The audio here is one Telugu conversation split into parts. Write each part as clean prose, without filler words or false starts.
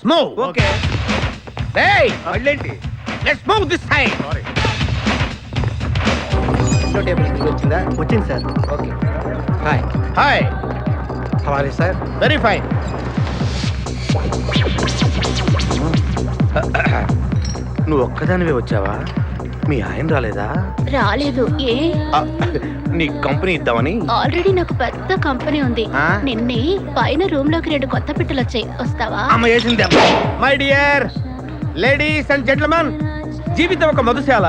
Let's move. ఓకే. రేయ్, మళ్ళేంటి? Let's move this side. Table వచ్చిందా? వచ్చింది sir. Okay. Hi, hi. How are you sir? Very fine. నువ్వు ఒక్కదానివే వచ్చావా? మీ ఆయన రాలేదా? రాలేదు. ఏ? నీ కంపెనీ ఇద్దామని. ఆల్రెడీ నాకు పెద్ద కంపెనీ ఉంది. ఆ? నిన్నే పైన రూమ్ లోకి 2 కొత్త పిట్టలు వచ్చాయి. వస్తావా? అమ్మ వేసింది. My dear ladies and gentlemen, జీవితం ఒక మధుశాల,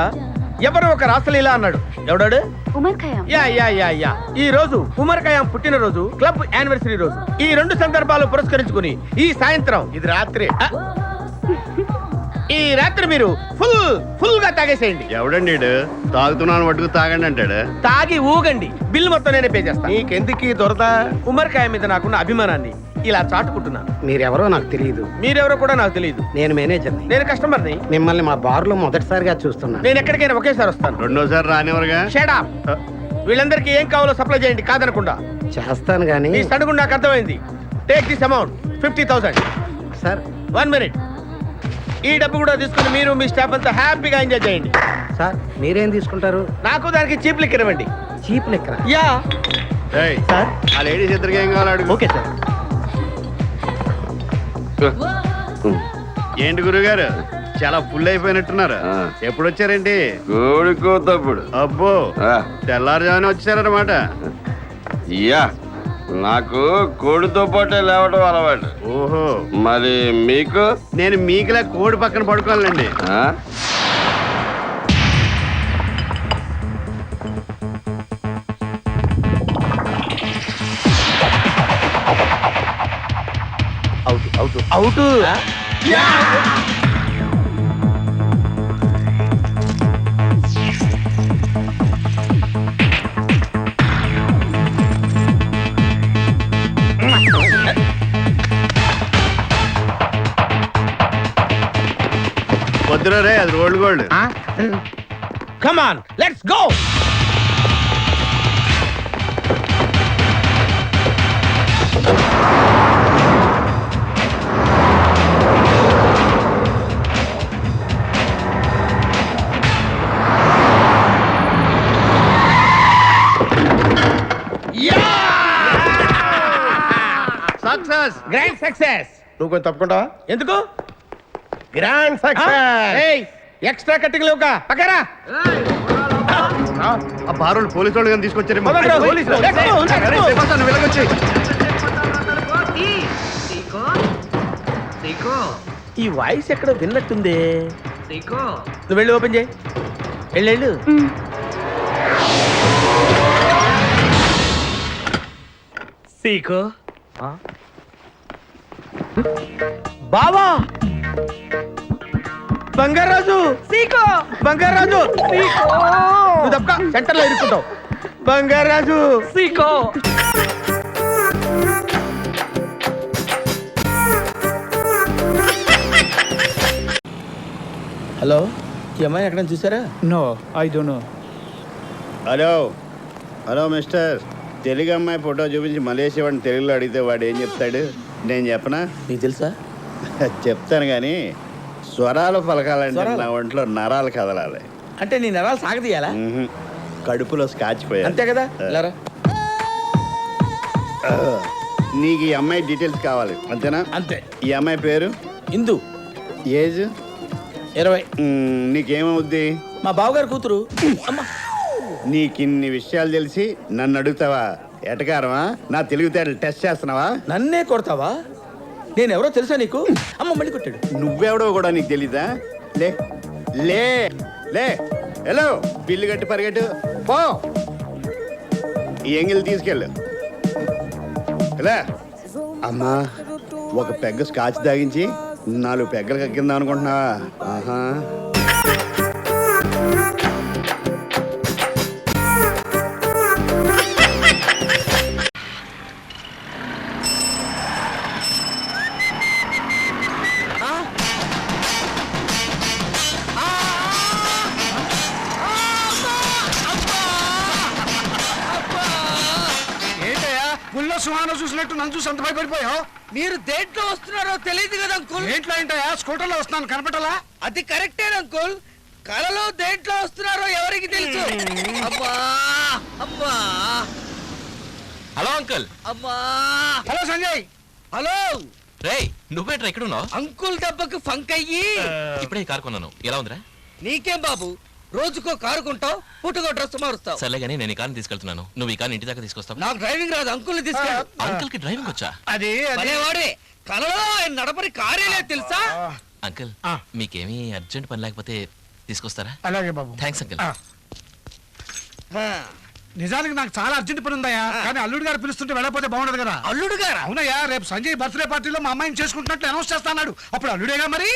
ఎవరు ఒక రాసలీల అన్నాడు. ఎవడాడు? Omar Khayyam. Yeah yeah yeah yeah. ఈ రోజు ఉమర్ ఖయాం పుట్టినరోజు, క్లబ్ యానివర్సరీ రోజు. ఈ 2 సందర్భాలు పురస్కరించుకుని ఈ సాయంత్రం, ఇది రాత్రి. ఈ రాత్రి మీరు ఫుల్ గా తాగేసేయండి. ఎవడండి తాగుతున్నాను పట్టుకు తాగండి అంటాడు. తాగి ఊగండి, బిల్ మొత్తం నేనే పే చేస్తాను. నీకెందుకు దొరదా? ఉమర్ ఖయాం మీద నాకున్న అభిమానాన్ని ఇలా చాటుకుంటున్నాను. మీరెవరో నాకు తెలియదు. మీరెవరో కూడా నాకు తెలియదు. నేను మేనేజర్ని. నేను కస్టమర్ని. మిమ్మల్ని మా బార్లో మొదటిసారిగా చూస్తున్నాను. నేను ఎక్కడికైనా ఒకేసారి వస్తాను. రెండోసారి రానివరుగా. Shut up. వీళ్ళందరికీ ఏం కావాలో సప్లై చేయండి, కాదనకుండా. చేస్తాను కానీ మీ సడుగు నాకు అర్థమైంది. Take this amount 50,000. Sir. 1 minute. ఈ డబ్బు కూడా తీసుకుని మీరు మీ స్టాఫ్ అంతా హ్యాపీగా ఎంజాయ్ చేయండి. సార్, మీరేం తీసుకుంటారు? నాకు దానికి చీప్ లిక్కర్ ఇవ్వండి. చీప్ లెక్కరా? యా. ఏయ్, సార్. ఆ లేడీస్ ఇద్దరికి ఏం కావాలి అడుగు. Okay sir. ఏంటి గురుగారు చాలా ఫుల్ అయిపోయినట్టున్నారు. ఎప్పుడు వచ్చారేంటి? కోడికోతప్పుడు అబ్బో, తెల్లారుజామున వచ్చారన్నమాట. యా, నాకు కోడితో పాటే లేవడం అలవాటు. ఓహో, మరి మీకు? నేను మీకులా కోడి పక్కన పడుకోవాలండి. ఆ? అవుట్. వద్దురా రే, అది rolled gold. Come on, let's go. Success, grand success. నువ్వు కొంచెం తప్పుకుంటావా? ఎందుకు? Grand success. ఎక్స్ట్రా కట్టింగ్ లేవుగా పక్కరా. ఆ బారోళ్ళు పోలీసు వాళ్ళు కానీ తీసుకొచ్చారేమో. మొదలు రా. పోలీసులు. Let's go, let's go. అరే, రేపొస్తాను, నువ్వు ఇలాగొచ్చి. ఈ వాయిస్ ఎక్కడ విన్నట్టుంది. నువ్వు వెళ్ళి ఓపెన్ చేయి. వెళ్ళు. సీకో. బావా, బంగారాజు. సీకో, బంగారాజు. నువ్వు తప్పక సెంటర్ లో ఇరుక్కుంటావు. బంగారాజు. సీకో. హలో, ఈ అమ్మాయి ఎక్కడ చూసారా? No, I don't know. Hello hello mister, Telugu అమ్మాయి ఫోటో చూపించి మలేషియా వాడిని తెలుగులో అడిగితే వాడు ఏం చెప్తాడు? నేను చెప్పనా? నీకు తెలుసా? చెప్తాను కానీ స్వరాలు పలకాలంటే స్వరాలు? నా ఒంట్లో నరాలు కదలాలి. అంటే నీ నరాలు సాగదీయాలా? కడుపులో స్కాచ్ పోయా. అంతే కదా. ఇలారా. నీకు ఈ అమ్మాయి డీటెయిల్స్ కావాలి అంతేనా? అంతే. ఈ అమ్మాయి పేరు? ఇందు. ఏజ్? 20. నీకేమవుద్ది? మా బావగారు కూతురు. అమ్మా, నీకిన్ని విషయాలు తెలిసి నన్ను అడుగుతావా? ఎటకారమా? నా తెలివితేటలు టెస్ట్ చేస్తున్నావా? నన్నే కొడతావా? నేనెవరో తెలుసా నీకు? అమ్మ, మళ్ళీ కొట్టాడు. నువ్వెవడో కూడా నీకు తెలీదా? లే లే లే, హలో, బిల్లు కట్టి పరిగెట్టు పో. ఈ ఎంగిల్ తీసుకెళ్ళు. ఇలా అమ్మా, ఒక పెగ్గ స్కాచ్ తాగించి 4 పెగ్గలు కక్కిందాం అనుకుంటున్నావా? ఆహా. ఏంటయ్యా, గుళ్ళో సింహాలు సినిమాలో చూసినట్టు నన్ను చూసి అంత భయపడిపోయావు? మీరు దేంట్లో వస్తున్నారో తెలియదు కదా అంకుల్. ఏంట్లో ఏంటయా? స్కూటర్లో వస్తున్నాను, కనపడాలా? అది కరెక్టే అంకుల్. కలలో దేంట్లో వస్తున్నారో ఎవరికి తెలుసు? అమ్మా అమ్మా హలో అంకుల్. అమ్మా. హలో సంజయ్. హలో రేయ్ నువ్వేంట్రా ఇక్కడ ఉన్నావు? అంకుల్ దెబ్బకు ఫంక్ అయ్యి ఇప్పుడే ఈ కారు కొన్నాను. ఎలా ఉందిరా? నీకేం బాబు, రోజుకో కారు కొంటావు, పుట్టుకో డ్రెస్ మారుస్తావు. సర్లే కానీ నేను ఈ కార్ని తీసుకెళ్తున్నాను. నువ్వు ఈ కార్ని ఇంటి దాకా తీసుకొస్తావు? నాకు డ్రైవింగ్ రాదు, అంకుల్ తీసుకెళ్ళు. అంకుల్ కి డ్రైవింగ్ వచ్చా? అది వాడే కలలో ఆయన నడపని కారేలే తెలుసా? అంకుల్ మీకేమీ అర్జెంట్ పని లేకపోతే తీసుకొస్తారా? అలాగే బాబు. Thanks uncle. నిజానికి నాకు చాలా అర్జెంట్ పని ఉందయ్యా, కానీ అల్లుడు గారు పిలుస్తుంటే వెళ్ళకపోతే బాగుండదు కదా. అల్లుడు గారు? అవునయ్యా, రేపు సంజయ్ బర్త్డే పార్టీలో మా అమ్మాయిని చేసుకుంటున్నట్లు అనౌన్స్ చేస్తాడు. అప్పుడు అల్లుడేగా మరి.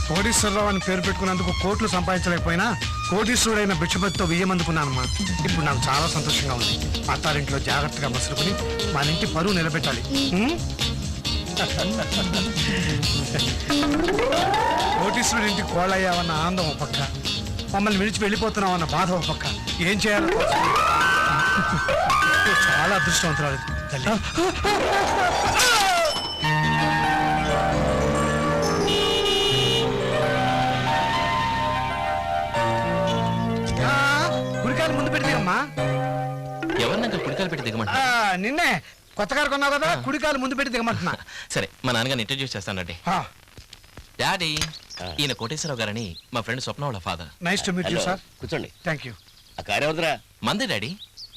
కోటీశ్వరరావు అని పేరు పెట్టుకున్నందుకు కోట్లు సంపాదించలేకపోయినా కోటీశ్వరుడైన భిక్షపతితో బియ్యమందుకున్నానమ్మా. ఇప్పుడు నాకు చాలా సంతోషంగా ఉంది. అత్తారింట్లో జాగ్రత్తగా మసులుకుని మన ఇంటి పరువు నిలబెట్టాలి. కోటీశ్వరుడి ఇంటికి కోళ్ళయ్యావన్న ఆనందం ఒక పక్క, మమ్మల్ని విడిచి వెళ్ళిపోతున్నామన్న బాధ ఒక పక్క. ఏం చేయాలో చాలా అదృష్టవంతురాలు తల్లి. కుడికాయలు ముందు పెడితేమ్మా. ఎవరిని అంకుల్ కుడికాలు పెట్టి దిగమంటా? నిన్నే కొత్త కారు కొన్నావు కదా, కుడికాయలు ముందు పెట్టి దిగమంటున్నా. సరే మా నాన్నగారిని ఇంట్రడ్యూస్ చేస్తానండి. డాడీ, ఈయన కోటేశ్వరరావు గారని మా ఫ్రెండ్ స్వప్న వాళ్ళ father. Nice to meet you sir. కూర్చోండి. Thank you. ఆ కారు వద్దురా. మందే డాడీ,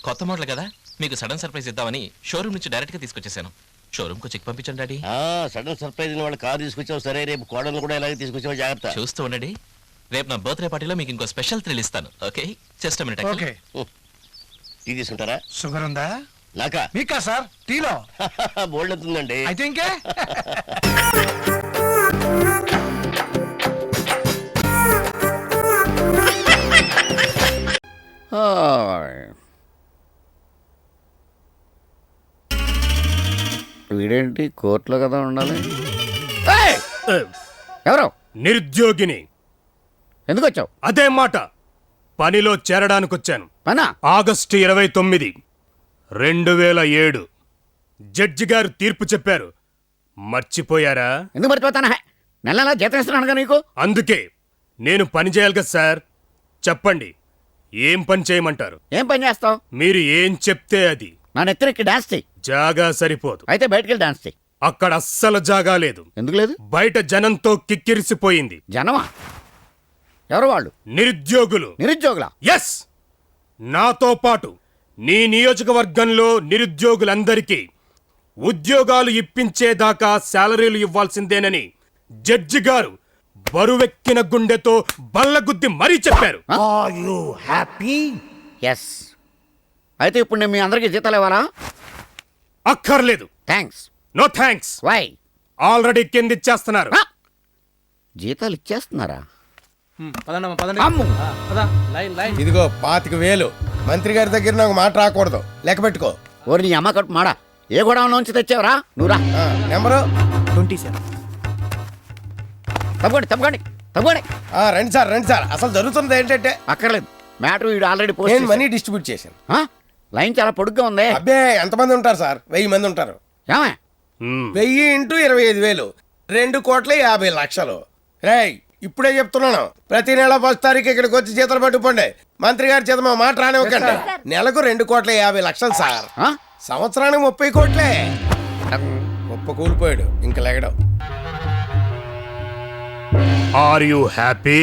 కొత్త మోడల్ కదా, మీకు సడన్ సర్ప్రైజ్ ఇద్దామని షోరూమ్ నుంచి డైరెక్ట్ గా తీసుకొచ్చేసాను. షోరూమ్ కు చెక్ పంపించండి డాడీ. సడన్ సర్ప్రైజ్ వాళ్ళు కారు తీసుకొచ్చావు సరే, రేపు కోడలు కూడా ఇలాగే తీసుకొచ్చావు, జాగ్రత్త. చూస్తూ ఉండండి, రేపు నా బర్త్డే పార్టీలో మీకు ఇంకో స్పెషల్ థ్రిల్ ఇస్తాను. Okay, just minute. Okay. Tea తీసుకుంటారా? షుగర్ ఉందా? నాకా? మీకా సార్? టీలో బోల్డ్ అవుతుందండి. అయితే ఇంకే. వీడేంటి కోర్టులో కదా ఉండాలి? ఎవరు? నిరుద్యోగిని. ఎందుకు వచ్చావు? అదే మాట, పనిలో చేరడానికి వచ్చాను. పనా? ఆగస్టు 29, 2007 జడ్జి గారు తీర్పు చెప్పారు. మర్చిపోయారా? ఎందుకు మర్చిపోతానా? నెల నెలా జీతం ఇస్తున్నానుగా నీకు. అందుకే నేను పని చేయాలి కదా సార్. చెప్పండి, ఏం పని చేయమంటారు? ఏం పని చేస్తావు? మీరు ఏం చెప్తే అది. నా నెత్తిరెక్కి డాన్స్ చెయ్యి. జాగా సరిపోదు. అయితే బయటకెళ్ళి డాన్స్ చెయ్యి. అక్కడ అస్సలు జాగా లేదు. ఎందుకు లేదు? బయట జనంతో కిక్కిరిసిపోయింది. జనమా? ఎవరు వాళ్ళు? నిరుద్యోగులు. నిరుద్యోగులా? ఎస్, నాతో పాటు నీ నియోజకవర్గంలో నిరుద్యోగులందరికీ ఉద్యోగాలు ఇప్పించేదాకా శాలరీలు ఇవ్వాల్సిందేనని జడ్జి గారు బరువెక్కిన గుండెతో బల్లగుద్ది మరీ చెప్పారు. ఎస్. అయితే ఇప్పుడు నేను మీ అందరికీ జీతాలు ఇవ్వాలా? అక్కర్లేదు. Thanks. No thanks. Why? Already కింద ఇచ్చేస్తున్నారు. జీతాలు ఇచ్చేస్తున్నారా? అమ్ము. ఇదిగో 25,000 మంత్రి గారి దగ్గర నాకు మాట రాకూడదు, లెక్క పెట్టుకో. ఓరి నీ అమ్మ కట్టు మాడా, ఏ గోడౌన్ నుంచి తెచ్చావురా నువ్వురా? నెంబరు 27. తప్పండి తప్పండి తప్పండి. రండి సార్. అసలు జరుగుతున్నది ఏంటంటే అక్కర్లేదు, మ్యాటర్ వీడు ఆల్రెడీ పోస్ట్ మనీ డిస్ట్రిబ్యూట్ చేశాను. లైన్ చాలా పొడుగ్గా ఉంది. అబ్బే ఎంతమంది ఉంటారు సార్? 1000 మంది ఉంటారు. ఏమే? 1000 ఇంటూ 25,000 2,50,00,000. రేయ్ ఇప్పుడే చెప్తున్నాను, ప్రతి నెల 1వ తారీఖు ఇక్కడికి వచ్చి జీతాలు పట్టుకోండి. మంత్రి గారి చేత మా మాట రానివ్వకండి. నెలకు 2,50,00,000 సార్. సంవత్సరానికి 30 కోట్లే. గొప్ప కూలిపోయాడు, ఇంక లెగడం. Are you happy?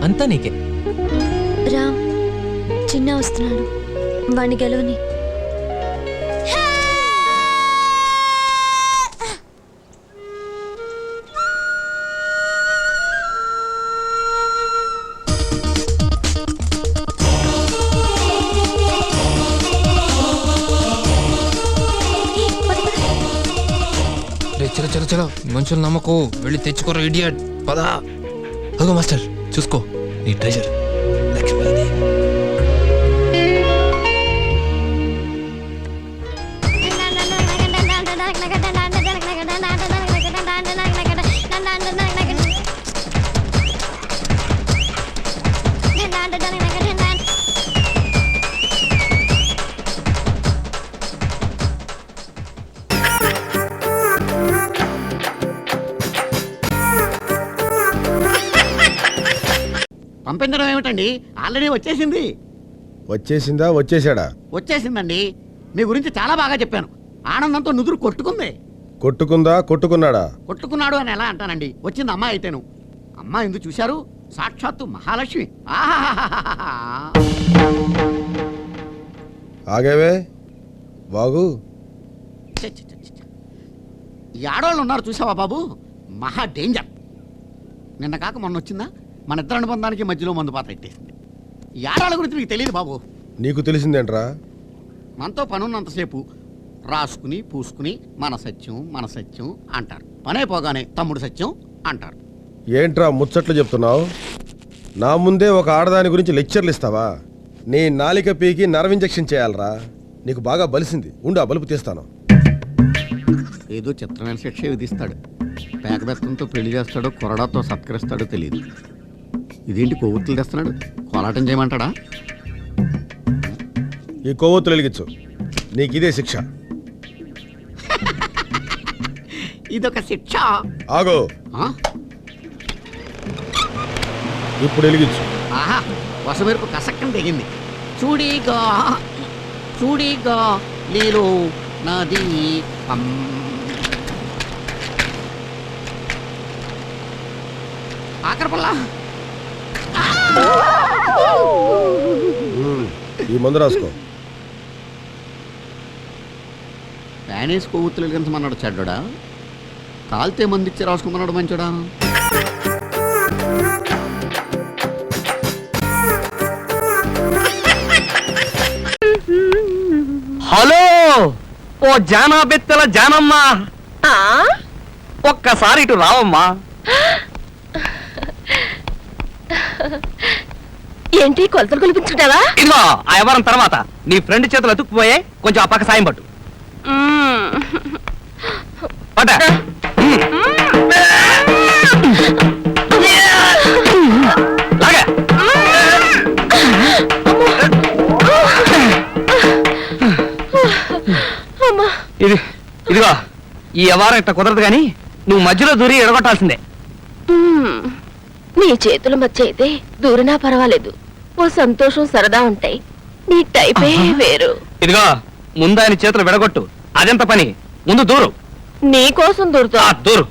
అంతా నీకే. రామ్, చిన్న వస్తున్నాడు, వాణ్ణి గెలవని. చలో చలో మనుషులు నమ్మకు వెళ్ళి తెచ్చుకోరా ఇడియట్ పదా. అదిగో మాస్టర్ చూసుకో నీ ట్రెజర్ లక్ష్మీదేవి. పంపించడం ఏమిటండి, ఆల్రెడీ వచ్చేసింది. వచ్చేసిందా వచ్చేసాడా? వచ్చేసిందండి. మీ గురించి చాలా బాగా చెప్పాను. ఆనందంతో నుదురు కొట్టుకుంది. కొట్టుకుందా కొట్టుకున్నాడా? కొట్టుకున్నాడు అని ఎలా అంటానండి, వచ్చింది అమ్మాయి అయితేను. అమ్మాయి ఎందుకు చూశారు, సాక్షాత్తు మహాలక్ష్మి. ఆహాహాహాహా. ఆగేవే బాగు. ఛ, ఛ, ఛ, ఛ. ఈ ఆడవాళ్ళు ఉన్నారు చూసావా బాబు, మహా డేంజర్. నిన్న కాక మొన్న వచ్చిందా, మన ఇద్దరు అనుబంధానికి మధ్యలో మందు పాత్ర ఎట్టేసింది. ఈ ఆడవాళ్ళ గురించి మీకు తెలియదు బాబు. నీకు తెలిసిందేంట్రా? మనతో పనున్నంతసేపు రాసుకుని పూసుకుని మన సత్యం అంటారు. పనే పోగానే తమ్ముడు సత్యం అంటారు. ఏంట్రా ముచ్చట్లు చెప్తున్నావు? నా ముందే ఒక ఆడదాని గురించి లెక్చర్లు ఇస్తావా? నీ నాలిక పీకి నర్వ్ ఇంజెక్షన్ చేయాలరా. నీకు బాగా బలిసింది, ఉండు ఆ బలుపు తీస్తాను. ఏదో చిత్రమైన శిక్ష విధిస్తాడు. పేకబెత్తంతో పెళ్లి చేస్తాడో కొరడాతో సత్కరిస్తాడో తెలియదు. ఇదేంటి కొవ్వొత్తులు తెస్తున్నాడు, కోలాటం చేయమంటాడా? ఈ కొవ్వొత్తులు వెలిగించు, నీకు ఇదే శిక్ష. ఇదొక శిక్ష. ఆగో, ఆ? ఇప్పుడు వెలిగించు. ఆహా, వసమెరుపు కసక్కని తెగింది. చూడిగా చూడిగా నీరు నది ఆఖరిపల్లా. ఈ మందు రాసుకో. ప్యానేస్ కొవ్వొత్తులు వెలిగించమన్నాడు చెడ్డా, కాల్తే మందిచ్చి రాసుకోమన్నాడు మంచోడా. హలో ఓ జానా బెత్తెల జానమ్మా, ఒక్కసారి ఇటు రావమ్మా. ఏంటి కొలతలు కొలిపించుకుంటావా? ఇదిగో ఆ వ్యవహారం తర్వాత నీ ఫ్రెండ్ చేతులు అతుక్కుపోయే, కొంచెం ఆ పక్క సాయం పట్టు. పట్ట. లాగా. ఇదిగో ఈ వ్యవహారం ఇట్లా కుదరదు కానీ నువ్వు మధ్యలో దూరి ఎడగొట్టాల్సిందే. నీ చేతుల మధ్య అయితే దూరినా పర్వాలేదు, ఓ సంతోషం సరదా ఉంటాయి. నీ టైపే వేరు. ఇదిగో ముందు ఆయన చేతులు విడగొట్టు, అదెంత పని. ముందు దూరు. నీ కోసం దూరుతా. దూరు.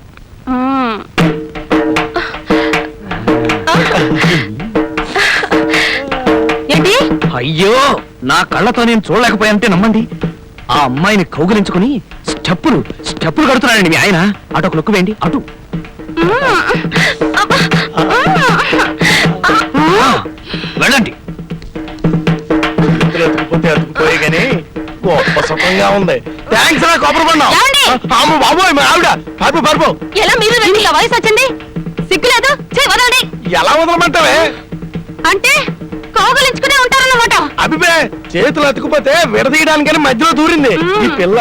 ఏంటి? అయ్యో నా కళ్ళతో నేను చూడలేకపోయానంటే నమ్మండి. ఆ అమ్మాయిని కౌగిలించుకుని స్టెప్పులు కడుతున్నాడండి మీ ఆయన. అటు ఒక లుక్కు వేయండి, అటు. వెళ్ళండి. అతుకుపోయి కానీ గొప్ప సుఖంగా ఉంది. థ్యాంక్స్ రా కొబ్బరి బండం. బాబోయ్ మా ఆవిడ పరుపు పరుపు. ఎలా మీరు రండి, ఇలా వయసు వచ్చింది, సిగ్గులేదు. వదలండి. ఎలా వదలమంటావే? అంటే కౌగులించుకునే ఉంటారన్నమాట. అభిపే చేతులు అతుకుపోతే విడదీయడానికని మధ్యలో దూరింది ఈ పిల్ల.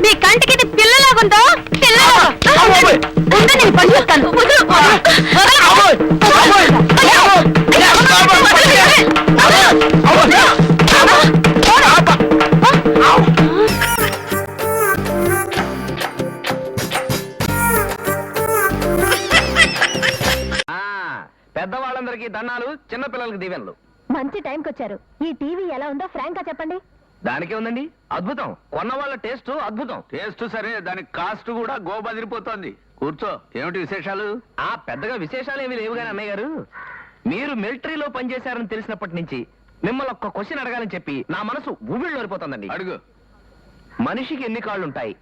మీ కంటికి ఇది పిల్లలాగుందో? నేను పని చెప్తాను. పెద్దవాళ్ళందరికీ దండాలు, చిన్న పిల్లలకి దీవెనలు. మంచి టైంకి వచ్చారు. ఈ టీవీ ఎలా ఉందో ఫ్రాంక్ గా చెప్పండి. దానికే ఉందండి, అద్భుతం. కొన్న వాళ్ళ టేస్ట్ అద్భుతం. టేస్ట్ సరే, దాని కాస్ట్ కూడా గోబదిరిపోతోంది. కూర్చో, ఏమిటి విశేషాలు? పెద్దగా విశేషాలు ఏమీ లేవు కానీ అన్నయ్య గారు, మీరు మిలిటరీలో పనిచేశారని తెలిసినప్పటి నుంచి మిమ్మల్ని ఒక్క క్వశ్చన్ అడగాలని చెప్పి నా మనసు ఊబిళ్ళోరిపోతుందండి. అడుగు. మనిషికి ఎన్ని కాళ్ళు ఉంటాయి?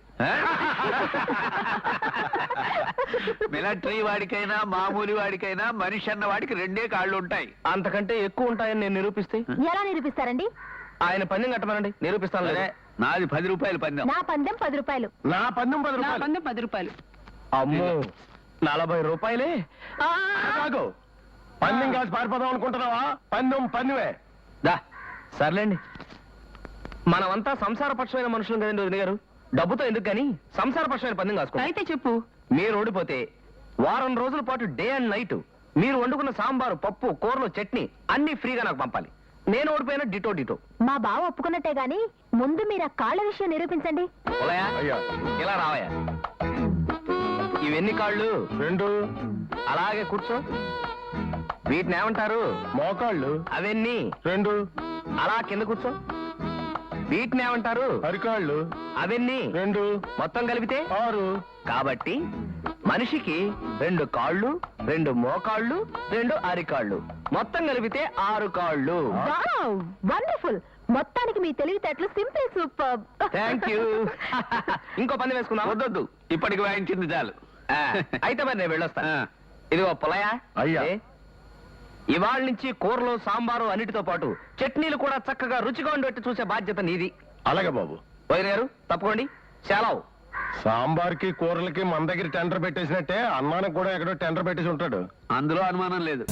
మిలిటరీ వాడికైనా మామూలు వాడికైనా మనిషి అన్న వాడికి రెండే కాళ్ళు ఉంటాయి. అంతకంటే ఎక్కువ ఉంటాయని నేను నిరూపిస్తే? ఎలా నిరూపిస్తారండి? ఆయన పందెం కట్టమనండి, నిరూపిస్తాను. సరే, నాది 10 రూపాయలు పందెం. నా పందెం 10 రూపాయలు. నా పందెం 10 నా రూపాయలు. పందెం 10 రూపాయలు. అమ్మో, 40 రూపాయలే. కాదు, పందెం కాసి పారిపోదాం అనుకుంటున్నావా? పందెమే. దా సర్లేండి, మనమంతా సంసారపక్షమైన మనుషులు కదండి వదిన గారు. డబ్బుతో ఎందుకు కానీ సంసారపక్షమైన పందెం కాసుకో. అయితే చెప్పు. మీరు ఓడిపోతే వారం రోజుల పాటు డే అండ్ నైట్ మీరు వండుకున్న సాంబారు, పప్పు, కూరలు, చట్నీ అన్ని ఫ్రీగా నాకు పంపాలి. నేను ఓడిపోయినా డిటో. మా బావ ఒప్పుకున్నట్టే గాని ముందు మీరు ఆ కాళ్ళ విషయం నిరూపించండి. పోలయా? అయ్యా. ఇలా రావయ్యా. ఇవెన్ని కాళ్ళు? 2 అలాగే కూర్చో. వీటిని ఏమంటారు? మోకాళ్ళు. అవన్నీ 2 అలా కింద కూర్చో. వీటిని ఏమంటారు? అరికాళ్ళు. అవన్నీ 2 మొత్తం కలిపితే 6. కాబట్టి మనిషికి 2 కాళ్ళు, 2 మోకాళ్ళు, 2 అరికాళ్ళు, మొత్తం కలిపితే 6 కాళ్ళు. వండర్ఫుల్. మొత్తానికి మీ తెలివితేటలు సింపుల్ సూపర్. Thank you. ఇంకో పందెం వేసుకుందాం. వద్దొద్దు, ఇప్పటికి వాయించింది చాలు. ఆ, అయితే మరి నేను వెళ్ళొస్తాను. ఇదిగో పొలయా. అయ్యా. ఇవాళ నుంచి కూరలు, సాంబారు అన్నిటితో పాటు చట్నీలు కూడా చక్కగా రుచిగా ఉండేట్టు చూసే బాధ్యత నీది. అలాగే బాబు. వదిన గారు తప్పుకోండి. సెలవు. సాంబార్కి కూరలకి మన దగ్గర టెండర్ పెట్టేసినట్టే అన్నానికి కూడా ఎక్కడో టెండర్ పెట్టేసి ఉంటాడు. అందులో అనుమానం లేదు.